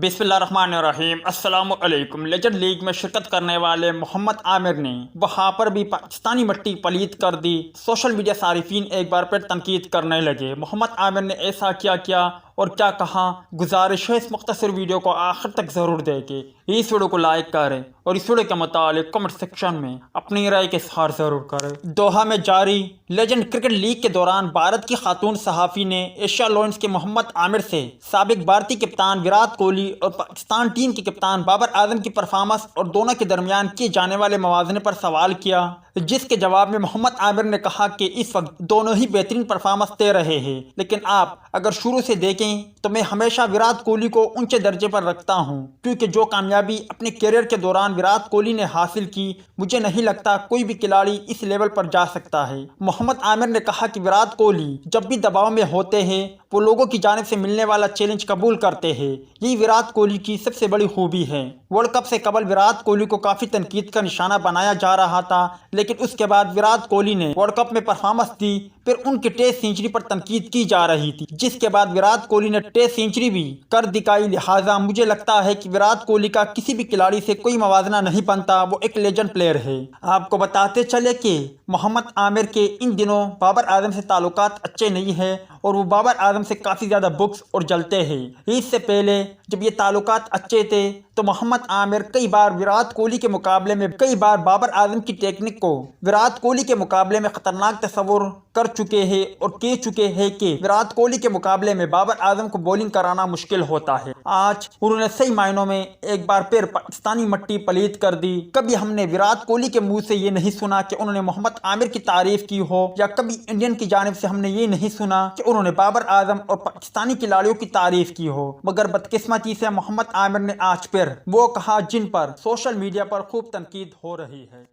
बिस्मिल्लाहिर्रहमानिर्रहीम अस्सलामुअलैकुम। Legend league में शिरकत करने वाले मोहम्मद आमिर ने वहाँ पर भी पाकिस्तानी मट्टी पलीत कर दी। सोशल मीडिया सारिफीन एक बार फिर तनकीद करने लगे। मोहम्मद आमिर ने ऐसा क्या और क्या कहा, गुजारिश है इस मुख्तसर वीडियो को आखिर तक ज़रूर देखें। इस वीडियो को लाइक करें और इस वीडियो के मुतालिक कमेंट सेक्शन में अपनी राय के इज़हार ज़रूर करें। दोहा में जारी लेजेंड क्रिकेट लीग के दौरान भारत की खातून सहाफ़ी ने एशिया लायंस के मोहम्मद आमिर से साबिक भारतीय कप्तान विराट कोहली और पाकिस्तान टीम के कप्तान बाबर आजम की परफॉर्मेंस और दोनों के दरमियान किए जाने वाले मवाज़ने पर सवाल किया, जिसके जवाब में मोहम्मद आमिर ने कहा कि इस वक्त दोनों ही बेहतरीन परफॉर्मेंस दे रहे हैं, लेकिन आप अगर शुरू से देखें तो मैं हमेशा विराट कोहली को ऊंचे दर्जे पर रखता हूं, क्योंकि जो कामयाबी अपने करियर के दौरान विराट कोहली ने हासिल की, मुझे नहीं लगता कोई भी खिलाड़ी इस लेवल पर जा सकता है। मोहम्मद आमिर ने कहा कि विराट कोहली जब भी दबाव में होते हैं वो लोगों की जानिब से मिलने वाला चैलेंज कबूल करते हैं। यही विराट कोहली की सबसे बड़ी खूबी है। वर्ल्ड कप से कबल विराट कोहली को काफ़ी तनकीद का निशाना बनाया जा रहा था, लेकिन उसके बाद विराट कोहली ने वर्ल्ड कप में परफॉर्मेंस दी, फिर उनके टेस्ट सेंचुरी पर तनकीद की जा रही थी, जिसके बाद विराट कोहली ने टेस्ट सेंचुरी भी कर दिखाई। लिहाजा मुझे लगता है कि विराट कोहली का किसी भी खिलाड़ी से कोई मवाजना नहीं बनता, वो एक लेजेंड प्लेयर है। आपको बताते चले कि मोहम्मद आमिर के इन दिनों बाबर आजम से ताल्लुकात अच्छे नहीं है और वो बाबर आजम से काफ़ी ज़्यादा बुक्स और जलते हैं। इससे पहले जब ये ताल्लुकात अच्छे थे तो मोहम्मद आमिर कई बार विराट कोहली के मुकाबले में कई बार बाबर आजम की टेक्निक को विराट कोहली के मुकाबले में खतरनाक तस्वुर कर चुके हैं और कह चुके हैं कि विराट कोहली के मुकाबले में बाबर आजम को बॉलिंग कराना मुश्किल होता है। आज उन्होंने सही मायनों में एक बार फिर पाकिस्तानी मट्टी पलीत कर दी। कभी हमने विराट कोहली के मुंह से ये नहीं सुना कि उन्होंने मोहम्मद आमिर की तारीफ की हो, या कभी इंडियन की जानिब से हमने ये नहीं सुना कि उन्होंने बाबर आजम और पाकिस्तानी खिलाड़ियों की तारीफ की हो। मगर बदकिस्मती से मोहम्मद आमिर ने आज फिर वो कहा जिन पर सोशल मीडिया पर खूब तनकीद हो रही है।